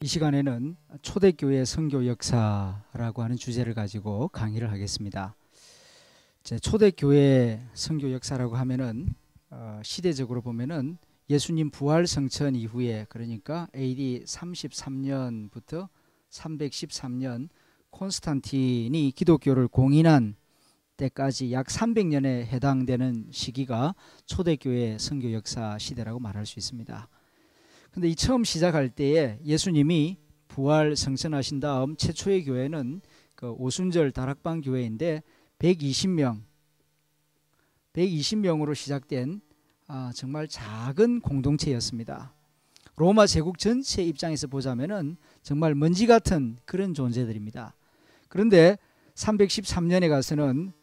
이 시간에는 초대교회 선교 역사라고 하는 주제를 가지고 강의를 하겠습니다. 초대교회 선교 역사라고 하면은 시대적으로 보면은 예수님 부활 성천 이후에, 그러니까 AD 33년부터 313년 콘스탄틴이 기독교를 공인한 때까지 약 300년에 해당되는 시기가 초대교회 선교 역사 시대라고 말할 수 있습니다. 근데 이 처음 시작할 때에 예수님이 부활 성천하신 다음 최초의 교회는 그 오순절 다락방 교회인데 120명으로 시작된 정말 작은 공동체였습니다. 로마 제국 전체 입장에서 보자면은 정말 먼지 같은 그런 존재들입니다. 그런데 313년에 가서는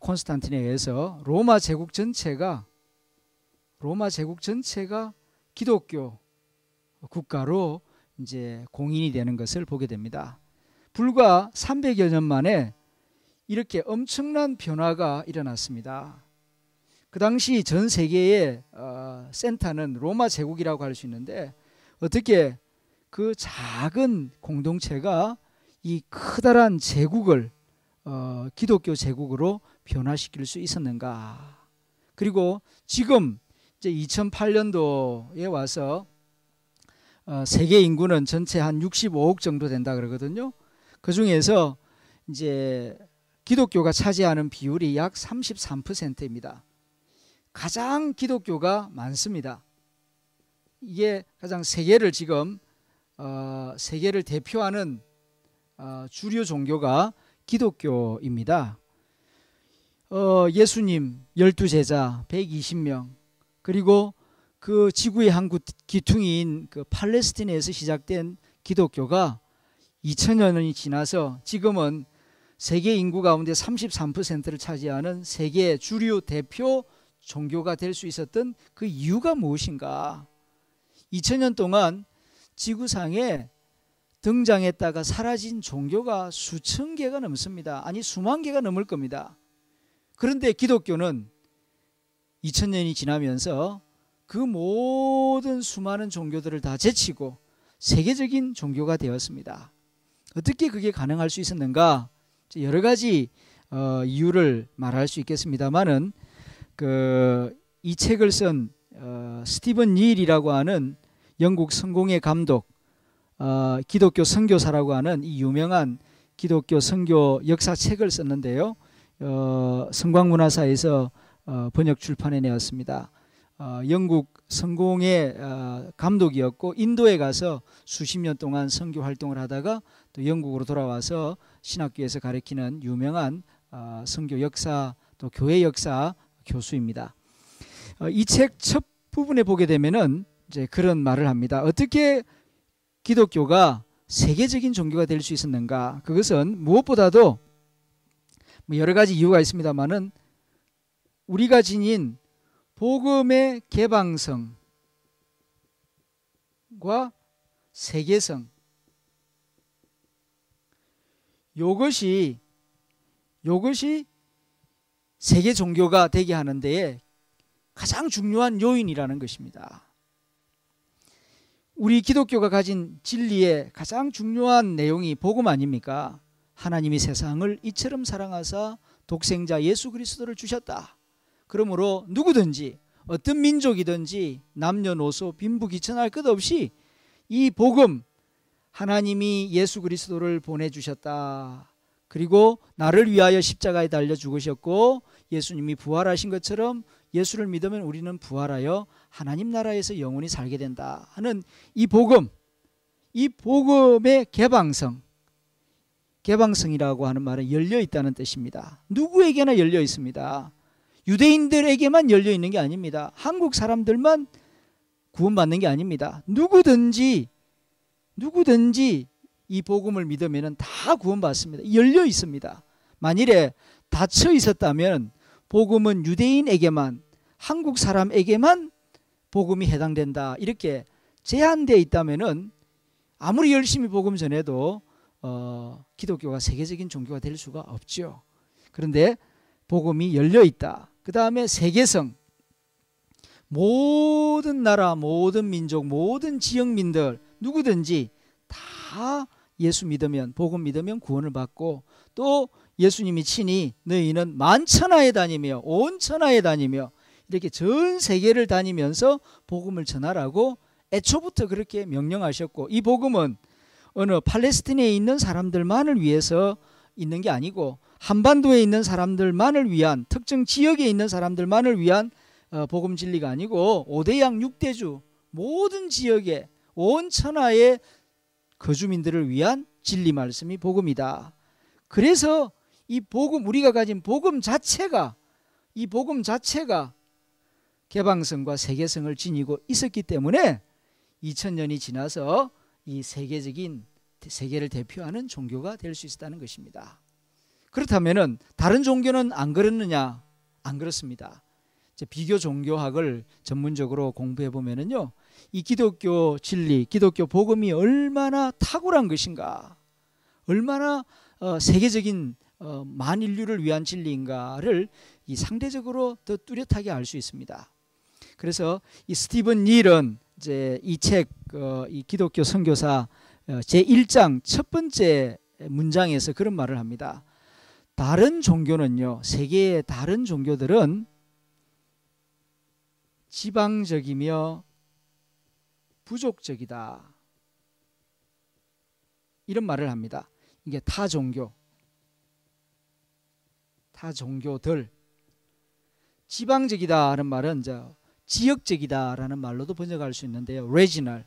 콘스탄틴에 의해서 로마 제국 전체가 기독교 국가로 이제 공인이 되는 것을 보게 됩니다. 불과 300여 년 만에 이렇게 엄청난 변화가 일어났습니다. 그 당시 전 세계의 센터는 로마 제국이라고 할 수 있는데, 어떻게 그 작은 공동체가 이 커다란 제국을 기독교 제국으로 변화시킬 수 있었는가. 그리고 지금 이제 2008년도에 와서 세계 인구는 전체 한 65억 정도 된다 그러거든요. 그 중에서 이제 기독교가 차지하는 비율이 약 33%입니다. 가장 기독교가 많습니다. 이게 가장 세계를 대표하는 주류 종교가 기독교입니다. 예수님 12제자 120명, 그리고 그 지구의 한 기퉁이인 그 팔레스틴에서 시작된 기독교가 2000년이 지나서 지금은 세계 인구 가운데 33%를 차지하는 세계 주류 대표 종교가 될 수 있었던 그 이유가 무엇인가? 2000년 동안 지구상에 등장했다가 사라진 종교가 수천 개가 넘습니다. 아니 수만 개가 넘을 겁니다. 그런데 기독교는 2000년이 지나면서 그 모든 수많은 종교들을 다 제치고 세계적인 종교가 되었습니다. 어떻게 그게 가능할 수 있었는가? 여러 가지 이유를 말할 수 있겠습니다만은 이 책을 쓴 스티븐 닐이라고 하는 영국 성공회 감독, 기독교 선교사라고 하는 이 유명한 기독교 선교 역사 책을 썼는데요. 성광문화사에서 번역 출판해 내었습니다. 영국 성공회 감독이었고 인도에 가서 수십 년 동안 선교 활동을 하다가 또 영국으로 돌아와서 신학교에서 가르치는 유명한 선교 역사 또 교회 역사 교수입니다. 이 책 첫 부분에 보게 되면은 이제 그런 말을 합니다. 어떻게 기독교가 세계적인 종교가 될 수 있었는가? 그것은 무엇보다도 여러 가지 이유가 있습니다만은 우리가 지닌 복음의 개방성과 세계성, 이것이 세계 종교가 되게 하는 데에 가장 중요한 요인이라는 것입니다. 우리 기독교가 가진 진리의 가장 중요한 내용이 복음 아닙니까? 하나님이 세상을 이처럼 사랑하사 독생자 예수 그리스도를 주셨다. 그러므로 누구든지 어떤 민족이든지 남녀노소 빈부귀천할 것 없이 이 복음, 하나님이 예수 그리스도를 보내주셨다. 그리고 나를 위하여 십자가에 달려 죽으셨고 예수님이 부활하신 것처럼 예수를 믿으면 우리는 부활하여 하나님 나라에서 영원히 살게 된다 하는 이 복음, 이 복음의 개방성이라고 하는 말은 열려 있다는 뜻입니다. 누구에게나 열려 있습니다. 유대인들에게만 열려 있는 게 아닙니다. 한국 사람들만 구원받는 게 아닙니다. 누구든지 이 복음을 믿으면 다 구원받습니다. 열려 있습니다. 만일에 닫혀 있었다면 복음은 유대인에게만, 한국 사람에게만 복음이 해당된다, 이렇게 제한되어 있다면은 아무리 열심히 복음 전해도 기독교가 세계적인 종교가 될 수가 없죠. 그런데 복음이 열려 있다. 그 다음에 세계성, 모든 나라, 모든 민족, 모든 지역민들 누구든지 다 예수 믿으면, 복음 믿으면 구원을 받고, 또 예수님이 친히 너희는 만천하에 다니며 온 천하에 다니며 이렇게 전 세계를 다니면서 복음을 전하라고 애초부터 그렇게 명령하셨고, 이 복음은 어느 팔레스틴에 있는 사람들만을 위해서 있는 게 아니고 한반도에 있는 사람들만을 위한, 특정 지역에 있는 사람들만을 위한 복음 진리가 아니고 5대양 6대주 모든 지역에 온 천하의 거주민들을 위한 진리 말씀이 복음이다. 그래서 이 복음, 우리가 가진 복음 자체가, 이 복음 자체가 개방성과 세계성을 지니고 있었기 때문에 2000년이 지나서 이 세계를 대표하는 종교가 될 수 있었다는 것입니다. 그렇다면은 다른 종교는 안 그렇느냐? 안 그렇습니다. 이제 비교 종교학을 전문적으로 공부해 보면은요, 이 기독교 진리, 기독교 복음이 얼마나 탁월한 것인가, 얼마나 세계적인 만인류를 위한 진리인가를 이 상대적으로 더 뚜렷하게 알 수 있습니다. 그래서 이 스티븐 닐은 이제 이 책, 이 기독교 선교사 제1장 첫 번째 문장에서 그런 말을 합니다. 다른 종교는요, 세계의 다른 종교들은 지방적이며 부족적이다, 이런 말을 합니다. 이게 타 종교들, 지방적이다 하는 말은 이제 지역적이다라는 말로도 번역할 수 있는데요. regional.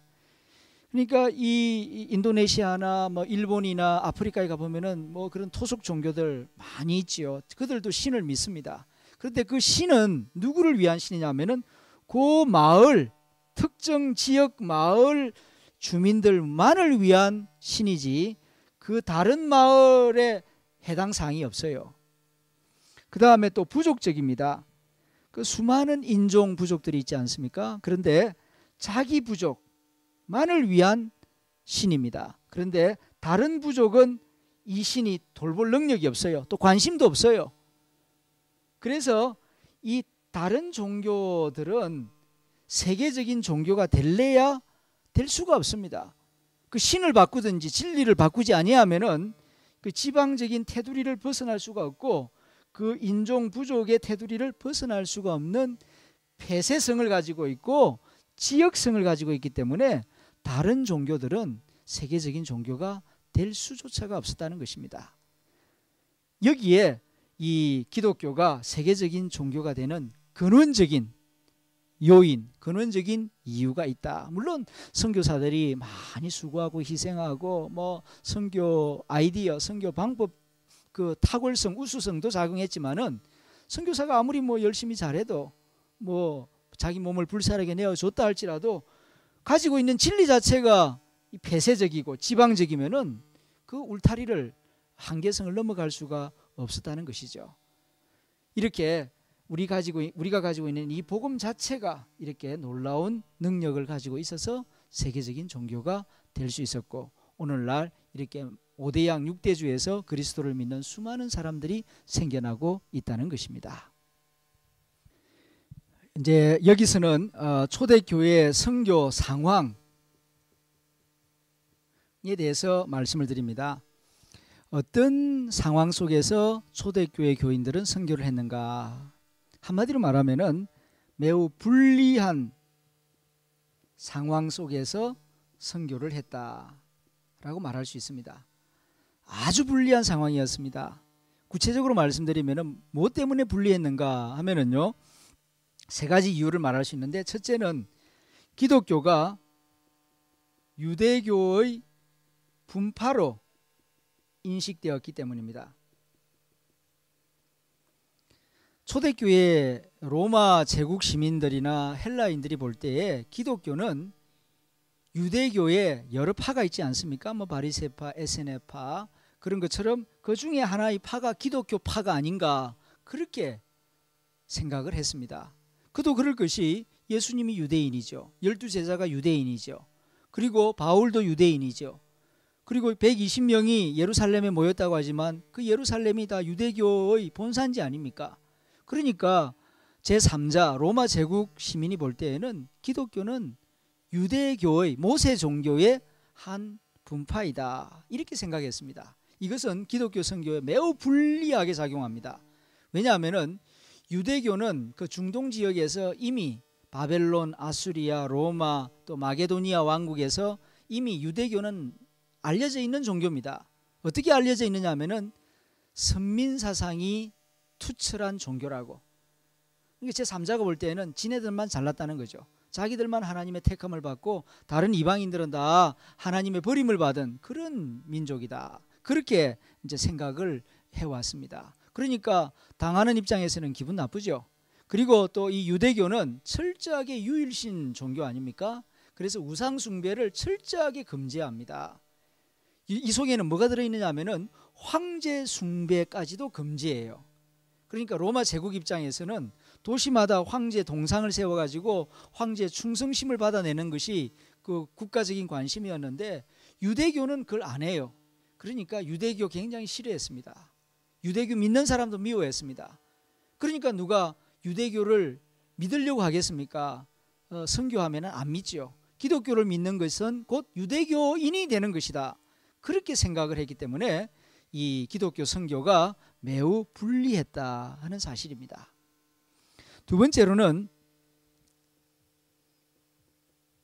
그러니까 이 인도네시아나 뭐 일본이나 아프리카에 가 보면은 뭐 그런 토속 종교들 많이 있지요. 그들도 신을 믿습니다. 그런데 그 신은 누구를 위한 신이냐면은 그 마을, 특정 지역 마을 주민들만을 위한 신이지 그 다른 마을에 해당 사항이 없어요. 그 다음에 또 부족적입니다. 그 수많은 인종 부족들이 있지 않습니까? 그런데 자기 부족만을 위한 신입니다. 그런데 다른 부족은 이 신이 돌볼 능력이 없어요. 또 관심도 없어요. 그래서 이 다른 종교들은 세계적인 종교가 될래야 될 수가 없습니다. 그 신을 바꾸든지 진리를 바꾸지 아니하면은 그 지방적인 테두리를 벗어날 수가 없고, 그 인종 부족의 테두리를 벗어날 수가 없는 폐쇄성을 가지고 있고 지역성을 가지고 있기 때문에 다른 종교들은 세계적인 종교가 될 수조차가 없었다는 것입니다. 여기에 이 기독교가 세계적인 종교가 되는 근원적인 요인, 근원적인 이유가 있다. 물론 선교사들이 많이 수고하고 희생하고 뭐 선교 아이디어, 선교 방법, 그 탁월성, 우수성도 작용했지만은 선교사가 아무리 뭐 열심히 잘해도 뭐 자기 몸을 불사르게 내어줬다 할지라도 가지고 있는 진리 자체가 폐쇄적이고 지방적이면은 그 울타리를, 한계성을 넘어갈 수가 없었다는 것이죠. 이렇게 우리가 가지고 있는 이 복음 자체가 이렇게 놀라운 능력을 가지고 있어서 세계적인 종교가 될 수 있었고, 오늘날 이렇게 5대양 6대주에서 그리스도를 믿는 수많은 사람들이 생겨나고 있다는 것입니다. 이제 여기서는 초대교회 선교 상황에 대해서 말씀을 드립니다. 어떤 상황 속에서 초대교회 교인들은 선교를 했는가? 한마디로 말하면은 매우 불리한 상황 속에서 선교를 했다라고 말할 수 있습니다. 아주 불리한 상황이었습니다. 구체적으로 말씀드리면은 무엇 때문에 불리했는가 하면은요, 세 가지 이유를 말할 수 있는데, 첫째는 기독교가 유대교의 분파로 인식되었기 때문입니다. 초대교회 로마 제국 시민들이나 헬라인들이 볼 때에 기독교는 유대교에 여러 파가 있지 않습니까? 뭐 바리새파, 에세네파, 그런 것처럼 그 중에 하나의 파가 기독교 파가 아닌가, 그렇게 생각을 했습니다. 그도 그럴 것이, 예수님이 유대인이죠. 12제자가 유대인이죠. 그리고 바울도 유대인이죠. 그리고 120명이 예루살렘에 모였다고 하지만 그 예루살렘이 다 유대교의 본산지 아닙니까? 그러니까 제3자 로마 제국 시민이 볼 때에는 기독교는 유대교의 모세 종교의 한 분파이다 이렇게 생각했습니다. 이것은 기독교 선교에 매우 불리하게 작용합니다. 왜냐하면 유대교는 그 중동 지역에서 이미 바벨론, 아수리아, 로마 또 마게도니아 왕국에서 이미 유대교는 알려져 있는 종교입니다. 어떻게 알려져 있느냐 하면은 선민 사상이 투철한 종교라고. 제 3자가 볼 때는 지네들만 잘났다는 거죠. 자기들만 하나님의 택함을 받고 다른 이방인들은 다 하나님의 버림을 받은 그런 민족이다. 그렇게 이제 생각을 해왔습니다. 그러니까 당하는 입장에서는 기분 나쁘죠. 그리고 또 이 유대교는 철저하게 유일신 종교 아닙니까? 그래서 우상 숭배를 철저하게 금지합니다. 이 속에는 뭐가 들어있느냐 하면은 황제 숭배까지도 금지해요. 그러니까 로마 제국 입장에서는 도시마다 황제 동상을 세워가지고 황제 충성심을 받아내는 것이 그 국가적인 관심이었는데 유대교는 그걸 안 해요. 그러니까 유대교 굉장히 싫어했습니다. 유대교 믿는 사람도 미워했습니다. 그러니까 누가 유대교를 믿으려고 하겠습니까? 선교하면 안 믿죠. 기독교를 믿는 것은 곧 유대교인이 되는 것이다. 그렇게 생각을 했기 때문에 이 기독교 선교가 매우 불리했다 하는 사실입니다. 두 번째로는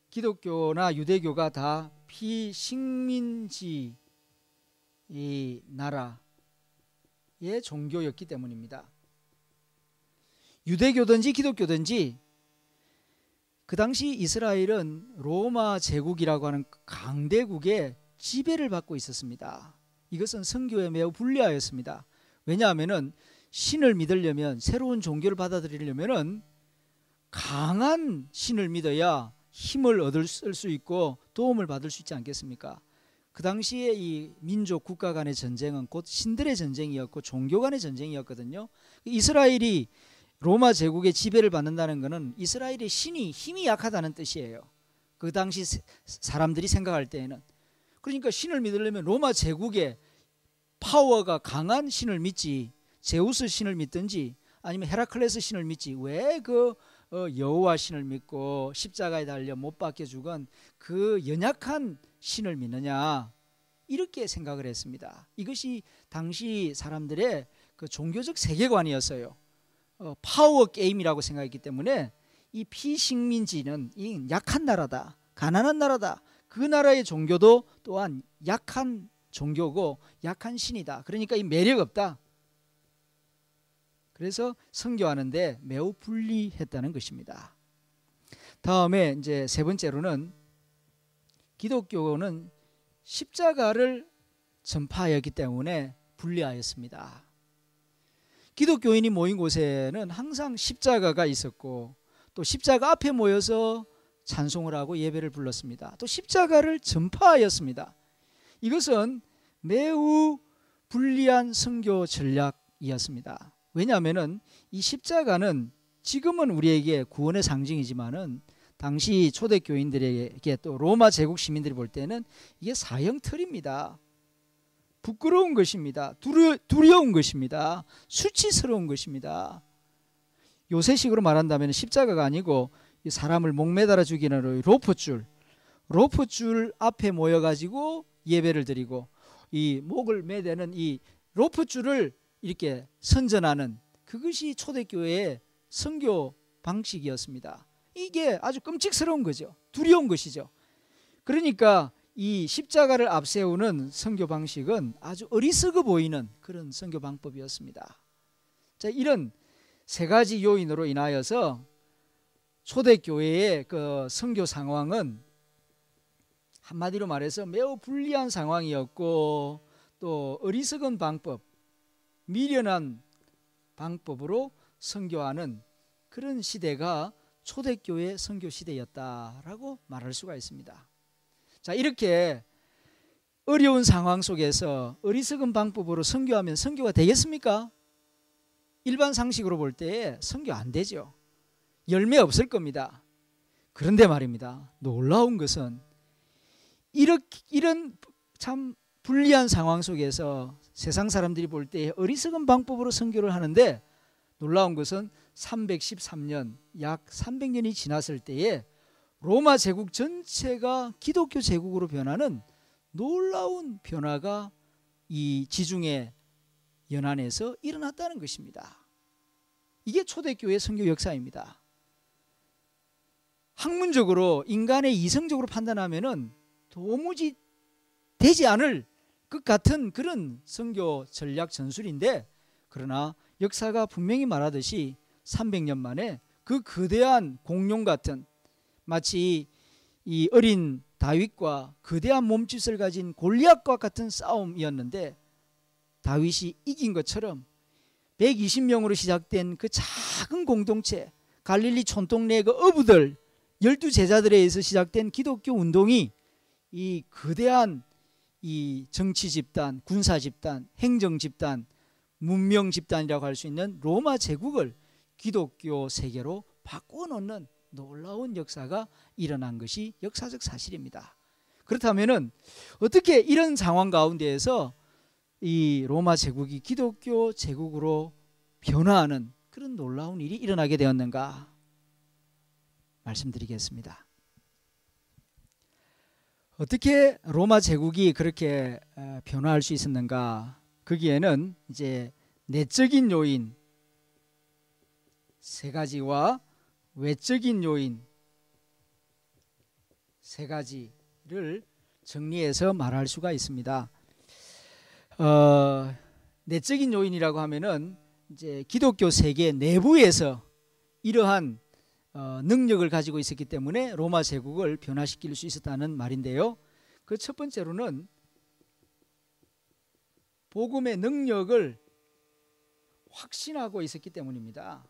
기독교나 유대교가 다 비식민지 이 나라의 종교였기 때문입니다. 유대교든지 기독교든지 그 당시 이스라엘은 로마 제국이라고 하는 강대국의 지배를 받고 있었습니다. 이것은 선교에 매우 불리하였습니다. 왜냐하면 신을 믿으려면, 새로운 종교를 받아들이려면 강한 신을 믿어야 힘을 얻을 수 있고 도움을 받을 수 있지 않겠습니까? 그 당시에 이 민족 국가 간의 전쟁은 곧 신들의 전쟁이었고 종교 간의 전쟁이었거든요. 이스라엘이 로마 제국의 지배를 받는다는 것은 이스라엘의 신이 힘이 약하다는 뜻이에요. 그 당시 사람들이 생각할 때에는. 그러니까 신을 믿으려면 로마 제국의 파워가 강한 신을 믿지, 제우스 신을 믿든지 아니면 헤라클레스 신을 믿지, 왜 그 여호와 신을 믿고 십자가에 달려 못 박혀 죽은 그 연약한 신을 믿느냐, 이렇게 생각을 했습니다. 이것이 당시 사람들의 그 종교적 세계관이었어요. 파워 게임이라고 생각했기 때문에 이 피식민지는 이 약한 나라다, 가난한 나라다. 그 나라의 종교도 또한 약한 종교고 약한 신이다. 그러니까 이 매력 없다. 그래서 선교하는데 매우 불리했다는 것입니다. 다음에 이제 세 번째로는 기독교는 십자가를 전파하였기 때문에 불리하였습니다. 기독교인이 모인 곳에는 항상 십자가가 있었고 또 십자가 앞에 모여서 찬송을 하고 예배를 불렀습니다. 또 십자가를 전파하였습니다. 이것은 매우 불리한 선교 전략이었습니다. 왜냐하면 이 십자가는 지금은 우리에게 구원의 상징이지만은 당시 초대교인들에게 또 로마 제국 시민들이 볼 때는 이게 사형틀입니다. 부끄러운 것입니다. 두려운 것입니다. 수치스러운 것입니다. 요새식으로 말한다면 십자가가 아니고 사람을 목매달아 죽이는 로프줄 앞에 모여가지고 예배를 드리고 이 목을 매대는 이 로프줄을 이렇게 선전하는 그것이 초대교회의 선교 방식이었습니다. 이게 아주 끔찍스러운 거죠. 두려운 것이죠. 그러니까 이 십자가를 앞세우는 선교 방식은 아주 어리석어 보이는 그런 선교 방법이었습니다. 자, 이런 세 가지 요인으로 인하여서 초대교회의 그 선교 상황은 한마디로 말해서 매우 불리한 상황이었고 또 어리석은 방법, 미련한 방법으로 선교하는 그런 시대가 초대교회 선교 시대였다라고 말할 수가 있습니다. 자, 이렇게 어려운 상황 속에서 어리석은 방법으로 선교하면 선교가 되겠습니까? 일반 상식으로 볼 때 선교 안 되죠. 열매 없을 겁니다. 그런데 말입니다. 놀라운 것은 이런 참 불리한 상황 속에서 세상 사람들이 볼 때 어리석은 방법으로 선교를 하는데 놀라운 것은 313년, 약 300년이 지났을 때에 로마 제국 전체가 기독교 제국으로 변하는 놀라운 변화가 이 지중해 연안에서 일어났다는 것입니다. 이게 초대교회 선교 역사입니다. 학문적으로 인간의 이성적으로 판단하면은 도무지 되지 않을 것 같은 그런 선교 전략 전술인데, 그러나 역사가 분명히 말하듯이 300년 만에 그 거대한 공룡 같은, 마치 이 어린 다윗과 거대한 몸짓을 가진 골리앗과 같은 싸움이었는데 다윗이 이긴 것처럼 120명으로 시작된 그 작은 공동체, 갈릴리 촌동네 그 어부들 12제자들에 의해서 시작된 기독교 운동이 이 거대한 이 정치 집단, 군사 집단, 행정 집단, 문명 집단이라고 할 수 있는 로마 제국을 기독교 세계로 바꾸어 놓는 놀라운 역사가 일어난 것이 역사적 사실입니다. 그렇다면은 어떻게 이런 상황 가운데에서 이 로마 제국이 기독교 제국으로 변화하는 그런 놀라운 일이 일어나게 되었는가 말씀드리겠습니다. 어떻게 로마 제국이 그렇게 변화할 수 있었는가? 거기에는 이제 내적인 요인 세 가지와 외적인 요인 세 가지를 정리해서 말할 수가 있습니다. 내적인 요인이라고 하면은 이제 기독교 세계 내부에서 이러한 능력을 가지고 있었기 때문에 로마 제국을 변화시킬 수 있었다는 말인데요. 그 첫 번째로는 복음의 능력을 확신하고 있었기 때문입니다.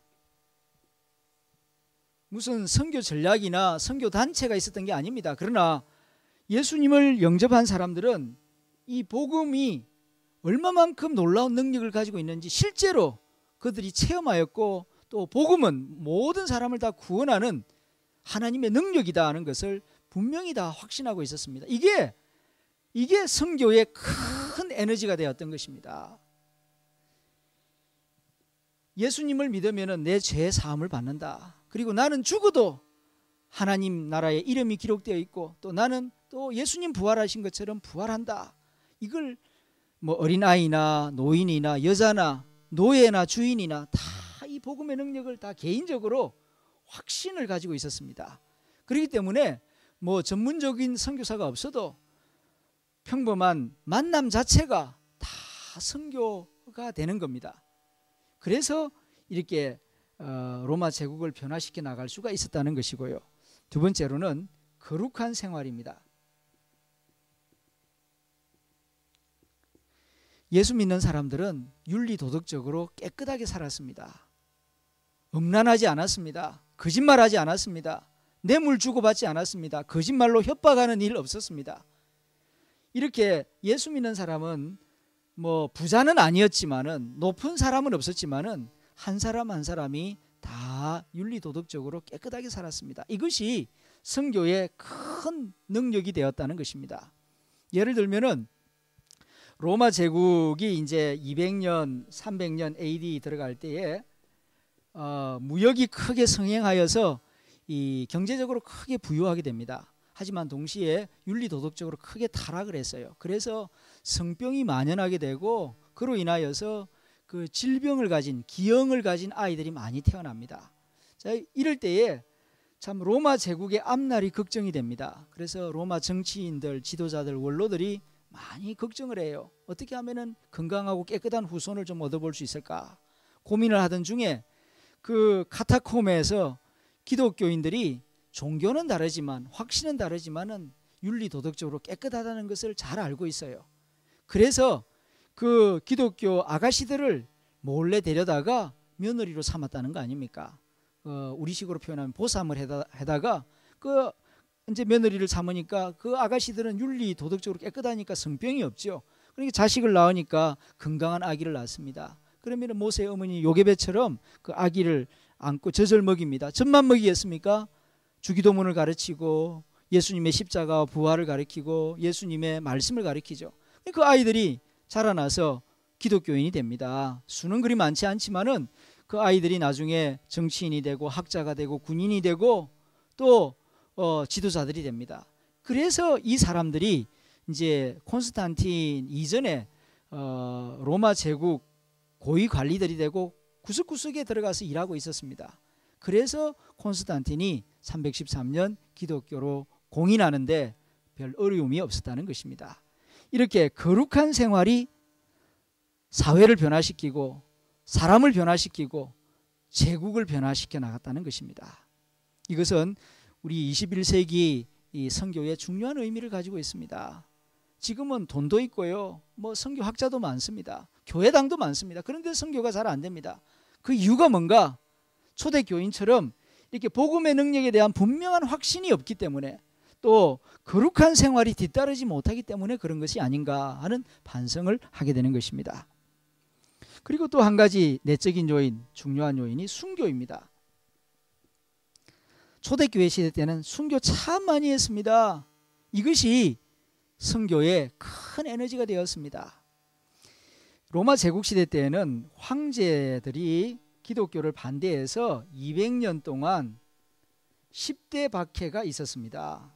무슨 선교 전략이나 선교 단체가 있었던 게 아닙니다. 그러나 예수님을 영접한 사람들은 이 복음이 얼마만큼 놀라운 능력을 가지고 있는지 실제로 그들이 체험하였고, 또 복음은 모든 사람을 다 구원하는 하나님의 능력이다 하는 것을 분명히 다 확신하고 있었습니다. 이게 선교의 큰 에너지가 되었던 것입니다. 예수님을 믿으면 내 죄 사함을 받는다. 그리고 나는 죽어도 하나님 나라의 이름이 기록되어 있고, 또 나는 또 예수님 부활하신 것처럼 부활한다. 이걸 뭐 어린아이나 노인이나 여자나 노예나 주인이나 다 이 복음의 능력을 다 개인적으로 확신을 가지고 있었습니다. 그렇기 때문에 뭐 전문적인 선교사가 없어도 평범한 만남 자체가 다 선교가 되는 겁니다. 그래서 이렇게 로마 제국을 변화시켜 나갈 수가 있었다는 것이고요. 두 번째로는 거룩한 생활입니다. 예수 믿는 사람들은 윤리 도덕적으로 깨끗하게 살았습니다. 음란하지 않았습니다. 거짓말하지 않았습니다. 뇌물 주고받지 않았습니다. 거짓말로 협박하는 일 없었습니다. 이렇게 예수 믿는 사람은 뭐 부자는 아니었지만은, 높은 사람은 없었지만은 한 사람 한 사람이 다 윤리 도덕적으로 깨끗하게 살았습니다. 이것이 선교의 큰 능력이 되었다는 것입니다. 예를 들면은 로마 제국이 이제 200년, 300년 AD 들어갈 때에 무역이 크게 성행하여서 이 경제적으로 크게 부유하게 됩니다. 하지만 동시에 윤리 도덕적으로 크게 타락을 했어요. 그래서 성병이 만연하게 되고, 그로 인하여서 그 질병을 가진, 기형을 가진 아이들이 많이 태어납니다. 자, 이럴 때에 참 로마 제국의 앞날이 걱정이 됩니다. 그래서 로마 정치인들, 지도자들, 원로들이 많이 걱정을 해요. 어떻게 하면은 건강하고 깨끗한 후손을 좀 얻어볼 수 있을까 고민을 하던 중에 그 카타콤에서 기독교인들이 종교는 다르지만, 확신은 다르지만은 윤리 도덕적으로 깨끗하다는 것을 잘 알고 있어요. 그래서 그 기독교 아가씨들을 몰래 데려다가 며느리로 삼았다는 거 아닙니까? 우리식으로 표현하면 보삼을 해다가 그 이제 며느리를 삼으니까 그 아가씨들은 윤리 도덕적으로 깨끗하니까 성병이 없죠. 그러니까 자식을 낳으니까 건강한 아기를 낳습니다. 그러면 모세의 어머니 요게벳처럼 그 아기를 안고 젖을 먹입니다. 젖만 먹이겠습니까? 주기도문을 가르치고 예수님의 십자가와 부활을 가르치고 예수님의 말씀을 가르치죠. 그 아이들이 자라나서 기독교인이 됩니다. 수는 그리 많지 않지만은 그 아이들이 나중에 정치인이 되고 학자가 되고 군인이 되고 또 지도자들이 됩니다. 그래서 이 사람들이 이제 콘스탄틴 이전에 로마 제국 고위 관리들이 되고 구석구석에 들어가서 일하고 있었습니다. 그래서 콘스탄틴이 313년 기독교로 공인하는데 별 어려움이 없었다는 것입니다. 이렇게 거룩한 생활이 사회를 변화시키고 사람을 변화시키고 제국을 변화시켜 나갔다는 것입니다. 이것은 우리 21세기 이 선교의 중요한 의미를 가지고 있습니다. 지금은 돈도 있고요, 뭐 선교학자도 많습니다. 교회당도 많습니다. 그런데 선교가 잘 안 됩니다. 그 이유가 뭔가? 초대교인처럼 이렇게 복음의 능력에 대한 분명한 확신이 없기 때문에, 또 거룩한 생활이 뒤따르지 못하기 때문에 그런 것이 아닌가 하는 반성을 하게 되는 것입니다. 그리고 또 한 가지 내적인 요인, 중요한 요인이 순교입니다. 초대교회 시대 때는 순교 참 많이 했습니다. 이것이 선교의 큰 에너지가 되었습니다. 로마 제국 시대 때에는 황제들이 기독교를 반대해서 200년 동안 10대 박해가 있었습니다.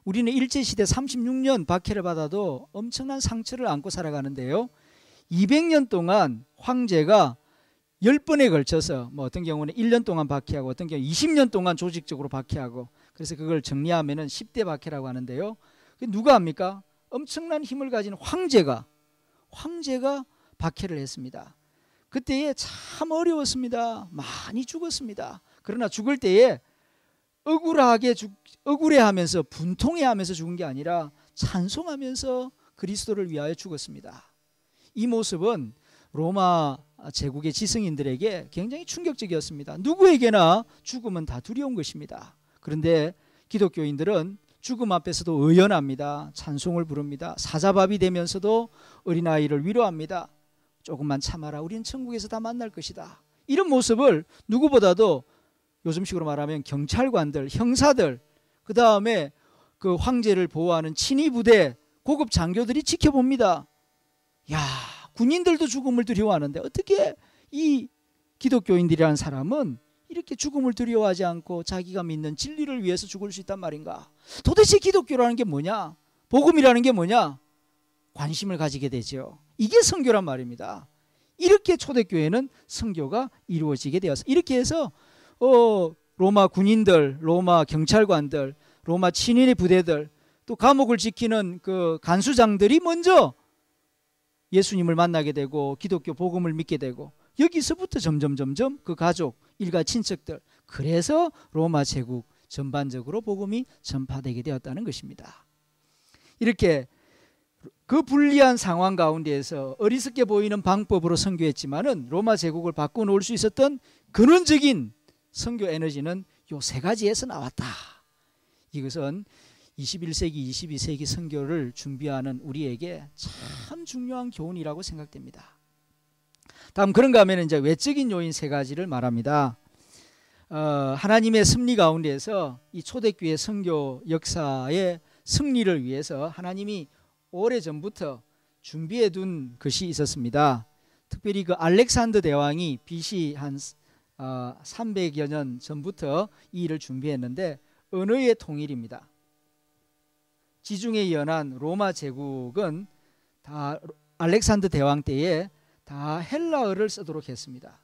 우리는 일제시대 36년 박해를 받아도 엄청난 상처를 안고 살아가는데요, 200년 동안 황제가 10번에 걸쳐서 뭐 어떤 경우는 1년 동안 박해하고 어떤 경우는 20년 동안 조직적으로 박해하고, 그래서 그걸 정리하면은 10대 박해라고 하는데요, 누가 합니까? 엄청난 힘을 가진 황제가 박해를 했습니다. 그때에 참 어려웠습니다. 많이 죽었습니다. 그러나 죽을 때에 억울해하면서 분통해하면서 죽은 게 아니라 찬송하면서 그리스도를 위하여 죽었습니다. 이 모습은 로마 제국의 지성인들에게 굉장히 충격적이었습니다. 누구에게나 죽음은 다 두려운 것입니다. 그런데 기독교인들은 죽음 앞에서도 의연합니다. 찬송을 부릅니다. 사자밥이 되면서도 어린아이를 위로합니다. 조금만 참아라, 우리는 천국에서 다 만날 것이다. 이런 모습을 누구보다도 요즘식으로 말하면 경찰관들, 형사들, 그 다음에 그 황제를 보호하는 친위 부대, 고급 장교들이 지켜봅니다. 야, 군인들도 죽음을 두려워하는데 어떻게 이 기독교인들이라는 사람은 이렇게 죽음을 두려워하지 않고 자기가 믿는 진리를 위해서 죽을 수 있단 말인가? 도대체 기독교라는 게 뭐냐? 복음이라는 게 뭐냐? 관심을 가지게 되죠. 이게 선교란 말입니다. 이렇게 초대교회는 선교가 이루어지게 되어서, 이렇게 해서 로마 군인들, 로마 경찰관들, 로마 친인의 부대들, 또 감옥을 지키는 그 간수장들이 먼저 예수님을 만나게 되고 기독교 복음을 믿게 되고, 여기서부터 점점 그 가족, 일가 친척들, 그래서 로마 제국 전반적으로 복음이 전파되게 되었다는 것입니다. 이렇게 그 불리한 상황 가운데에서 어리석게 보이는 방법으로 선교했지만은 로마 제국을 바꿔놓을 수 있었던 근원적인 선교 에너지는 요 세 가지에서 나왔다. 이것은 21세기, 22세기 선교를 준비하는 우리에게 참 중요한 교훈이라고 생각됩니다. 다음 그런가 하면 이제 외적인 요인 세 가지를 말합니다. 하나님의 섭리 가운데에서 이 초대교회 선교 역사의 승리를 위해서 하나님이 오래전부터 준비해 둔 것이 있었습니다. 특별히 그 알렉산더 대왕이 BC 한 300여 년 전부터 이 일을 준비했는데, 언어의 통일입니다. 지중해 연안 로마 제국은 다 알렉산더 대왕 때에 다 헬라어를 쓰도록 했습니다.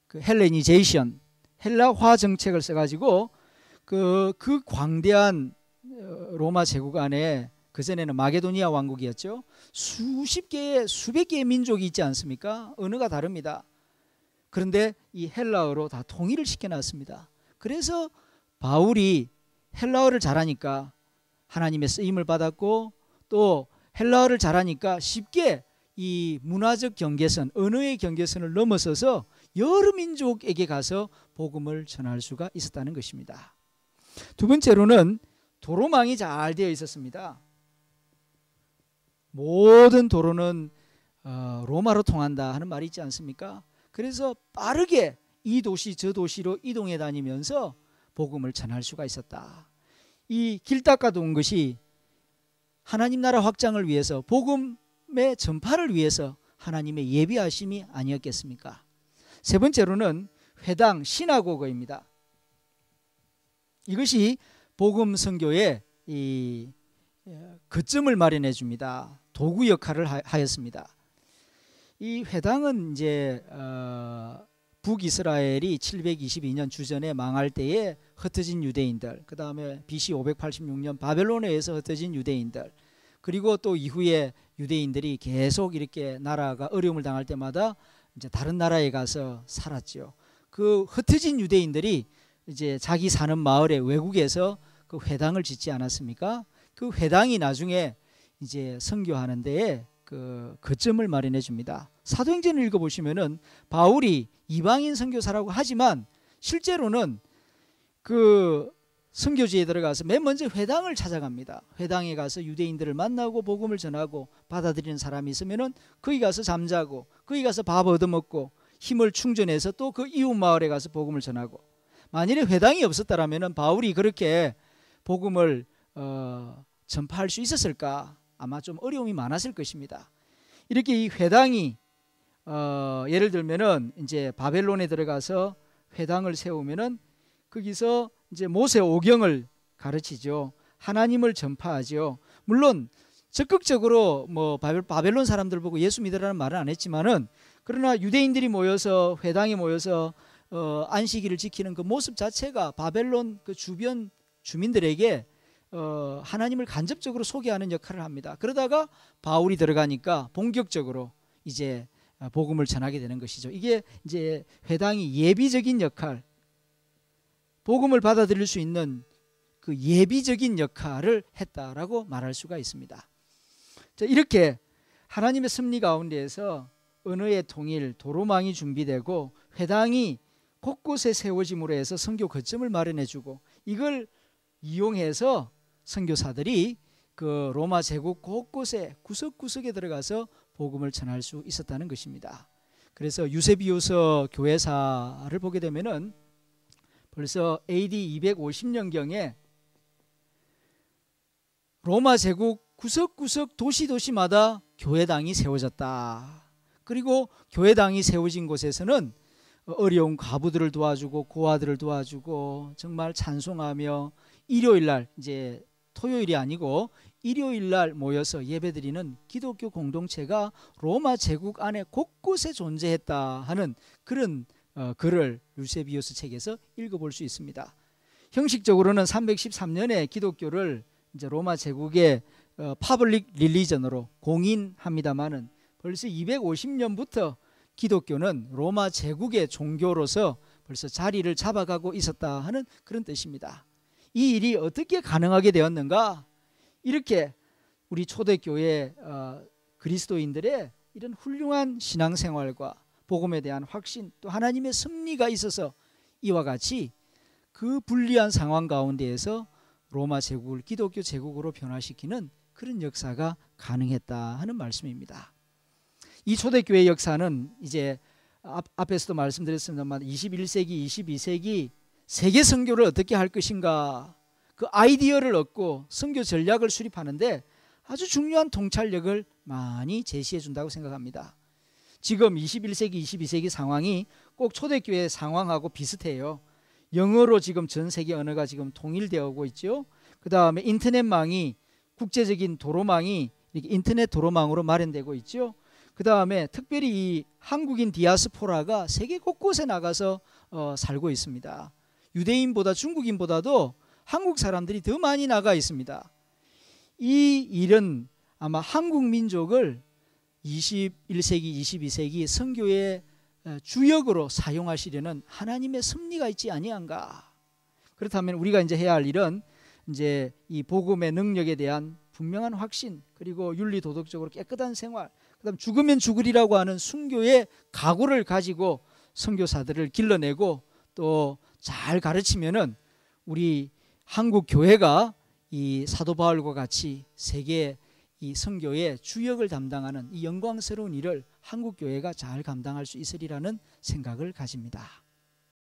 그 헬레니제이션, 헬라화 정책을 써가지고 그 광대한 로마 제국 안에, 그전에는 마게도니아 왕국이었죠. 수백 개의 민족이 있지 않습니까? 언어가 다릅니다. 그런데 이 헬라어로 다 통일을 시켜놨습니다. 그래서 바울이 헬라어를 잘하니까 하나님의 쓰임을 받았고, 또 헬라어를 잘하니까 쉽게 이 문화적 경계선, 언어의 경계선을 넘어서서 여러 민족에게 가서 복음을 전할 수가 있었다는 것입니다. 두 번째로는 도로망이 잘 되어 있었습니다. 모든 도로는 로마로 통한다 하는 말이 있지 않습니까? 그래서 빠르게 이 도시 저 도시로 이동해 다니면서 복음을 전할 수가 있었다. 이 길 닦아 둔 것이 하나님 나라 확장을 위해서, 복음의 전파를 위해서 하나님의 예비하심이 아니었겠습니까? 세 번째로는 회당, 시나고거입니다. 이것이 복음 선교의 이 거점을 마련해 줍니다. 도구 역할을 하였습니다. 이 회당은 이제 북이스라엘이 722년 주전에 망할 때에 흩어진 유대인들, 그 다음에 BC 586년 바벨론에 의해서 흩어진 유대인들, 그리고 또 이후에 유대인들이 계속 이렇게 나라가 어려움을 당할 때마다 이제 다른 나라에 가서 살았죠. 그 흩어진 유대인들이 이제 자기 사는 마을에 외국에서 그 회당을 짓지 않았습니까? 그 회당이 나중에 이제 선교하는 데에 그 거점을 마련해 줍니다. 사도행전을 읽어보시면은 바울이 이방인 선교사라고 하지만 실제로는 그 선교지에 들어가서 맨 먼저 회당을 찾아갑니다. 회당에 가서 유대인들을 만나고 복음을 전하고 받아들이는 사람이 있으면은 거기 가서 잠자고 거기 가서 밥 얻어먹고 힘을 충전해서 또 그 이웃 마을에 가서 복음을 전하고, 만일에 회당이 없었다라면은 바울이 그렇게 복음을 전파할 수 있었을까? 아마 좀 어려움이 많았을 것입니다. 이렇게 이 회당이 예를 들면은 이제 바벨론에 들어가서 회당을 세우면은 거기서 이제 모세 오경을 가르치죠. 하나님을 전파하죠. 물론 적극적으로 뭐 바벨론 사람들 보고 예수 믿으라는 말은 안 했지만은, 그러나 유대인들이 모여서 회당에 모여서 안식일을 지키는 그 모습 자체가 바벨론 그 주변 주민들에게 하나님을 간접적으로 소개하는 역할을 합니다. 그러다가 바울이 들어가니까 본격적으로 이제 복음을 전하게 되는 것이죠. 이게 이제 회당이 예비적인 역할, 복음을 받아들일 수 있는 그 예비적인 역할을 했다라고 말할 수가 있습니다. 자, 이렇게 하나님의 섭리 가운데에서 언어의 통일, 도로망이 준비되고 회당이 곳곳에 세워짐으로 해서 선교 거점을 마련해주고, 이걸 이용해서 선교사들이 그 로마 제국 곳곳에 구석구석에 들어가서 복음을 전할 수 있었다는 것입니다. 그래서 유세비우스 교회사를 보게 되면은 벌써 AD 250년경에 로마 제국 구석구석 도시마다 교회당이 세워졌다. 그리고 교회당이 세워진 곳에서는 어려운 과부들을 도와주고 고아들을 도와주고 정말 찬송하며 일요일날, 이제 토요일이 아니고 일요일날 모여서 예배드리는 기독교 공동체가 로마 제국 안에 곳곳에 존재했다 하는 그런 글을 유세비우스 책에서 읽어볼 수 있습니다. 형식적으로는 313년에 기독교를 이제 로마 제국의 파블릭 릴리전으로 공인합니다만은 벌써 250년부터 기독교는 로마 제국의 종교로서 벌써 자리를 잡아가고 있었다 하는 그런 뜻입니다. 이 일이 어떻게 가능하게 되었는가? 이렇게 우리 초대교회 그리스도인들의 이런 훌륭한 신앙생활과 복음에 대한 확신, 또 하나님의 섭리가 있어서 이와 같이 그 불리한 상황 가운데에서 로마 제국을 기독교 제국으로 변화시키는 그런 역사가 가능했다 하는 말씀입니다. 이 초대교회 역사는 이제 앞에서도 말씀드렸습니다만 21세기, 22세기 세계 선교를 어떻게 할 것인가, 그 아이디어를 얻고 선교 전략을 수립하는데 아주 중요한 통찰력을 많이 제시해 준다고 생각합니다. 지금 21세기, 22세기 상황이 꼭 초대교회 상황하고 비슷해요. 영어로 지금 전 세계 언어가 지금 통일되어 오고 있죠. 그 다음에 인터넷망이, 국제적인 도로망이 이렇게 인터넷 도로망으로 마련되고 있죠. 그 다음에 특별히 이 한국인 디아스포라가 세계 곳곳에 나가서 살고 있습니다. 유대인보다 중국인보다도 한국 사람들이 더 많이 나가 있습니다. 이 일은 아마 한국 민족을 21세기, 22세기 선교의 주역으로 사용하시려는 하나님의 섭리가 있지 아니한가. 그렇다면 우리가 이제 해야 할 일은 이제 이 복음의 능력에 대한 분명한 확신, 그리고 윤리 도덕적으로 깨끗한 생활, 그다음 죽으면 죽으리라고 하는 순교의 각오를 가지고 선교사들을 길러내고 또 잘 가르치면은 우리 한국 교회가 이 사도 바울과 같이 세계 이 선교의 주역을 담당하는 이 영광스러운 일을 한국 교회가 잘 감당할 수 있으리라는 생각을 가집니다.